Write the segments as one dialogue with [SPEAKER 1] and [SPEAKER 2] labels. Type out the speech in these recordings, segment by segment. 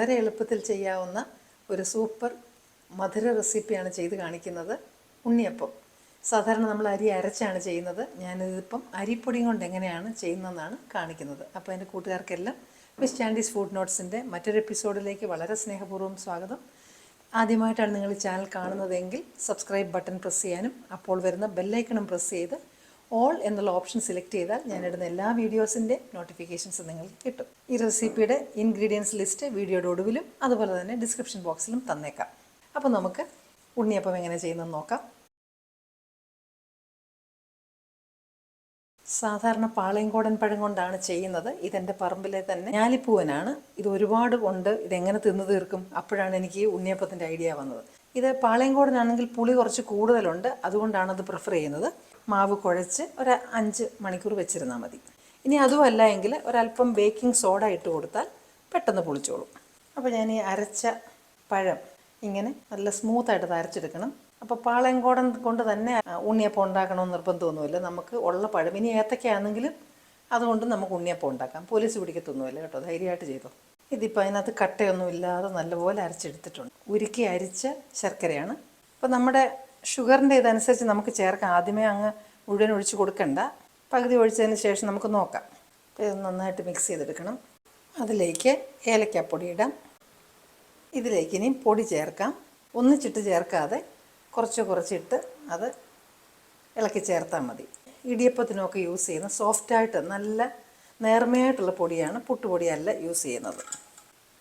[SPEAKER 1] വളരെ എളുപ്പത്തിൽ ചെയ്യാവുന്ന ഒരു സൂപ്പർ മധുര റെസിപ്പിയാണ് ചെയ്ത് കാണിക്കുന്നത്. ഉണ്ണിയപ്പം. സാധാരണ നമ്മൾ അരി അരച്ചാണ് ചെയ്യുന്നത്. ഞാനിതിപ്പം അരിപ്പൊടിയും കൊണ്ട് എങ്ങനെയാണ് ചെയ്യുന്നതെന്നാണ് കാണിക്കുന്നത്. അപ്പോൾ എൻ്റെ കൂട്ടുകാർക്കെല്ലാം മിസ് ചാൻഡീസ് ഫുഡ് നോട്ട്സിൻ്റെ മറ്റൊരു എപ്പിസോഡിലേക്ക് വളരെ സ്നേഹപൂർവ്വം സ്വാഗതം. ആദ്യമായിട്ടാണ് നിങ്ങൾ ഈ ചാനൽ കാണുന്നതെങ്കിൽ സബ്സ്ക്രൈബ് ബട്ടൺ പ്രസ് ചെയ്യാനും അപ്പോൾ വരുന്ന ബെല്ലൈക്കണും പ്രസ് ചെയ്ത് ഓൾ എന്നുള്ള ഓപ്ഷൻ സെലക്ട് ചെയ്താൽ ഞാനിടുന്ന എല്ലാ വീഡിയോസിൻ്റെ നോട്ടിഫിക്കേഷൻസ് നിങ്ങൾക്ക് കിട്ടും. ഈ റെസിപ്പിയുടെ ഇൻഗ്രീഡിയൻസ് ലിസ്റ്റ് വീഡിയോയുടെ ഒടുവിലും അതുപോലെ തന്നെ ഡിസ്ക്രിപ്ഷൻ ബോക്സിലും തന്നേക്കാം. അപ്പോൾ നമുക്ക് ഉണ്ണിയപ്പം എങ്ങനെ ചെയ്യുന്നതെന്ന് നോക്കാം. സാധാരണ പാളയംകോടൻ പഴം കൊണ്ടാണ് ചെയ്യുന്നത്. ഇതെൻ്റെ പറമ്പിലെ തന്നെ ഞാലിപ്പൂവനാണ്. ഇത് ഒരുപാട് കൊണ്ട് ഇതെങ്ങനെ തിന്നു തീർക്കും, അപ്പോഴാണ് എനിക്ക് ഉണ്ണിയപ്പത്തിൻ്റെ ഐഡിയ വന്നത്. ഇത് പാളയംകോടനാണെങ്കിൽ പുളി കുറച്ച് കൂടുതലുണ്ട്, അതുകൊണ്ടാണ് അത് പ്രിഫർ ചെയ്യുന്നത്. മാവ് കുഴച്ച് ഒരു 5 മണിക്കൂർ വെച്ചിരുന്നാൽ മതി. ഇനി അതുമല്ല എങ്കിൽ ഒരല്പം ബേക്കിംഗ് സോഡ ഇട്ട് കൊടുത്താൽ പെട്ടെന്ന് പുളിച്ചോളും. അപ്പോൾ ഞാൻ ഈ അരച്ച പഴം ഇങ്ങനെ നല്ല സ്മൂത്തായിട്ട് അരച്ചെടുക്കണം. അപ്പോൾ പാളയംകോടൻ കൊണ്ട് തന്നെ ഉണ്ണിയപ്പം ഉണ്ടാക്കണമെന്ന് നിർബന്ധമൊന്നുമില്ല. നമുക്ക് ഉള്ള പഴം, ഇനി ഏത്തക്കയാണെങ്കിലും അതുകൊണ്ട് നമുക്ക് ഉണ്ണിയപ്പം ഉണ്ടാക്കാം. പോലീസ് പിടിക്കത്തൊന്നുമില്ല കേട്ടോ, ധൈര്യമായിട്ട് ചെയ്തോ. ഇതിപ്പോൾ അതിനകത്ത് കട്ടയൊന്നും ഇല്ലാതെ നല്ലപോലെ അരച്ചെടുത്തിട്ടുണ്ട്. ഉരുക്കി അരിച്ച ശർക്കരയാണ്. അപ്പോൾ നമ്മുടെ ഷുഗറിൻ്റെ ഇതനുസരിച്ച് നമുക്ക് ചേർക്കാം. ആദ്യമേ അങ്ങ് മുഴുവൻ ഒഴിച്ച് കൊടുക്കണ്ട, പകുതി ഒഴിച്ചതിന് ശേഷം നമുക്ക് നോക്കാം. അപ്പോൾ ഇത് നന്നായിട്ട് മിക്സ് ചെയ്തെടുക്കണം. അതിലേക്ക് ഏലക്കാപ്പൊടി ഇടാം. ഇതിലേക്ക് ഇനി പൊടി ചേർക്കാം. ഒന്നിച്ചിട്ട് ചേർക്കാതെ കുറച്ചിട്ട് അത് ഇളക്കി ചേർത്താൽ മതി. ഇടിയപ്പത്തിനൊക്കെ യൂസ് ചെയ്യുന്ന സോഫ്റ്റായിട്ട് നല്ല നേർമയായിട്ടുള്ള പൊടിയാണ്, പുട്ടുപൊടിയല്ല യൂസ് ചെയ്യുന്നത്.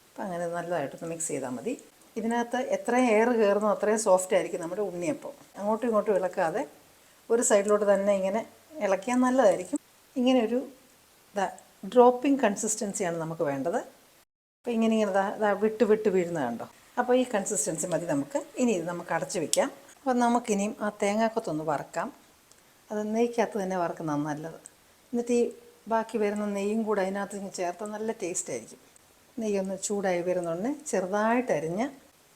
[SPEAKER 1] അപ്പം അങ്ങനെ നല്ലതായിട്ടൊന്ന് മിക്സ് ചെയ്താൽ മതി. ഇതിനകത്ത് എത്രയും എയർ കയറുന്നോ അത്രയും സോഫ്റ്റ് ആയിരിക്കും നമ്മുടെ ഉണ്ണിയപ്പം. അങ്ങോട്ടും ഇങ്ങോട്ടും ഇളക്കാതെ ഒരു സൈഡിലോട്ട് തന്നെ ഇങ്ങനെ ഇളക്കിയാൽ നല്ലതായിരിക്കും. ഇങ്ങനെ ഒരു ഡ്രോപ്പിംഗ് കൺസിസ്റ്റൻസിയാണ് നമുക്ക് വേണ്ടത്. അപ്പോൾ ഇങ്ങനെ വിട്ട് വീഴുന്നത് കണ്ടോ. അപ്പോൾ ഈ കൺസിസ്റ്റൻസി മതി നമുക്ക്. ഇനി ഇത് നമുക്ക് അടച്ച് വയ്ക്കാം. അപ്പോൾ നമുക്കിനിയും ആ തേങ്ങാക്കൊത്തൊന്ന് വറക്കാം. അത് നെയ്ക്കകത്ത് തന്നെ വറക്കുന്നതാണ് നല്ലത്. എന്നിട്ട് ഈ ബാക്കി വരുന്ന നെയ്യും കൂടെ അതിനകത്ത് ചേർത്താൽ നല്ല ടേസ്റ്റ് ആയിരിക്കും. നെയ്യൊന്ന് ചൂടായി വരുന്നുണ്ട് ചെറുതായിട്ട് അരിഞ്ഞ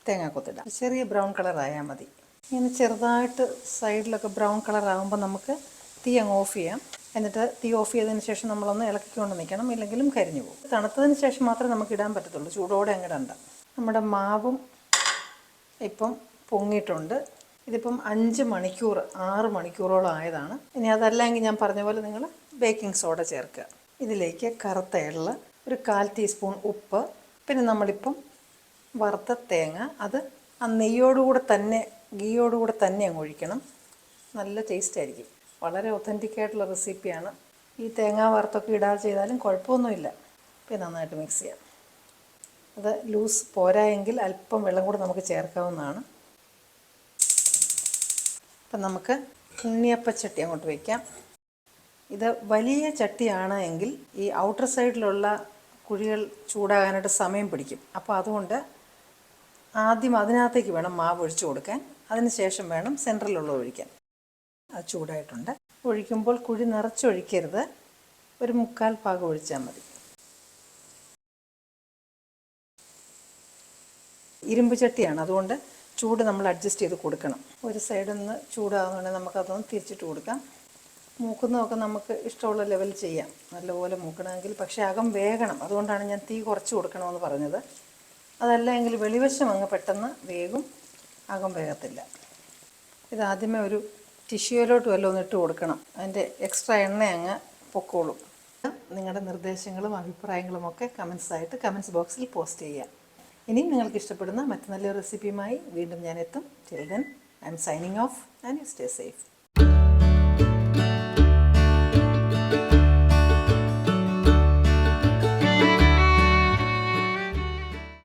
[SPEAKER 1] തേങ്ങാക്കൊത്തിടാം. ചെറിയ ബ്രൗൺ കളറായാൽ മതി. ഇങ്ങനെ ചെറുതായിട്ട് സൈഡിലൊക്കെ ബ്രൗൺ കളറാകുമ്പോൾ നമുക്ക് തീ അങ്ങ് ഓഫ് ചെയ്യാം. എന്നിട്ട് തീ ഓഫ് ചെയ്തതിന് ശേഷം നമ്മളൊന്ന് ഇളക്കിക്കൊണ്ട് നിൽക്കണം, ഇല്ലെങ്കിലും കരിഞ്ഞു പോകും. തണുത്തതിന് ശേഷം മാത്രമേ നമുക്ക് ഇടാൻ പറ്റത്തുള്ളൂ, ചൂടോടെ അങ്ങ് ഇടണ്ട. നമ്മുടെ മാവും ഇപ്പം പൊങ്ങിയിട്ടുണ്ട്. ഇതിപ്പം 5 മണിക്കൂർ 6 മണിക്കൂറോളം ആയതാണ്. ഇനി അതല്ലെങ്കിൽ ഞാൻ പറഞ്ഞ പോലെ നിങ്ങൾ ബേക്കിംഗ് സോഡ ചേർക്കുക. ഇതിലേക്ക് കറുത്ത എള്ള്, ഒരു 1/4 ടീസ്പൂൺ ഉപ്പ്, പിന്നെ നമ്മളിപ്പം വറുത്ത തേങ്ങ, അത് ആ നെയ്യോടുകൂടെ തന്നെ ഗീയോടുകൂടെ തന്നെ അങ്ങ് ഒഴിക്കണം. നല്ല ടേസ്റ്റ് ആയിരിക്കും. വളരെ ഒത്തൻറ്റിക്കായിട്ടുള്ള റെസിപ്പിയാണ്. ഈ തേങ്ങ വറുത്തൊക്കെ ഇടാതെ ചെയ്താലും കുഴപ്പമൊന്നുമില്ല. പിന്നെ നന്നായിട്ട് മിക്സ് ചെയ്യാം. അത് ലൂസ് പോരായെങ്കിൽ അല്പം വെള്ളം കൂടെ നമുക്ക് ചേർക്കാവുന്നതാണ്. അപ്പം നമുക്ക് ഉണ്ണിയപ്പച്ചട്ടി അങ്ങോട്ട് വയ്ക്കാം. ഇത് വലിയ ചട്ടിയാണ് എങ്കിൽ ഈ ഔട്ടർ സൈഡിലുള്ള കുഴികൾ ചൂടാകാനായിട്ട് സമയം പിടിക്കും. അപ്പോൾ അതുകൊണ്ട് ആദ്യം അതിനകത്തേക്ക് വേണം മാവ് ഒഴിച്ചു കൊടുക്കാൻ. അതിന് ശേഷം വേണം സെൻറ്ററിലുള്ള ഒഴിക്കാൻ. അത് ചൂടായിട്ടുണ്ട്. ഒഴിക്കുമ്പോൾ കുഴി നിറച്ചൊഴിക്കരുത്, ഒരു 1/4 ഭാഗം ഒഴിച്ചാൽ മതി. ഇരുമ്പ് ചട്ടിയാണ്, അതുകൊണ്ട് ചൂട് നമ്മൾ അഡ്ജസ്റ്റ് ചെയ്ത് കൊടുക്കണം. ഒരു സൈഡിൽ നിന്ന് ചൂടാകുന്നുണ്ടെങ്കിൽ നമുക്കതൊന്ന് തിരിച്ചിട്ട് കൊടുക്കാം. മൂക്കുന്നതൊക്കെ നമുക്ക് ഇഷ്ടമുള്ള ലെവൽ ചെയ്യാം. നല്ലപോലെ മൂക്കണമെങ്കിൽ, പക്ഷേ അകം വേകണം. അതുകൊണ്ടാണ് ഞാൻ തീ കുറച്ച് കൊടുക്കണമെന്ന് പറഞ്ഞത്. അതല്ല എങ്കിൽ വെളിവശം അങ്ങ് പെട്ടെന്ന് വേകും, അകം വേഗത്തില്ല. ഇതാദ്യമേ ഒരു ടിഷ്യൂയിലോട്ട് വല്ലതും ഒന്ന് ഇട്ട് കൊടുക്കണം. അതിൻ്റെ എക്സ്ട്രാ എണ്ണ അങ്ങ് പൊക്കോളും. നിങ്ങളുടെ നിർദ്ദേശങ്ങളും അഭിപ്രായങ്ങളുമൊക്കെ കമൻസ് ബോക്സിൽ പോസ്റ്റ് ചെയ്യാം. ഇനിയും നിങ്ങൾക്ക് ഇഷ്ടപ്പെടുന്ന മറ്റു നല്ലൊരു റെസിപ്പിയുമായി വീണ്ടും ഞാൻ എത്തും. Till then I M signing off and you stay safe.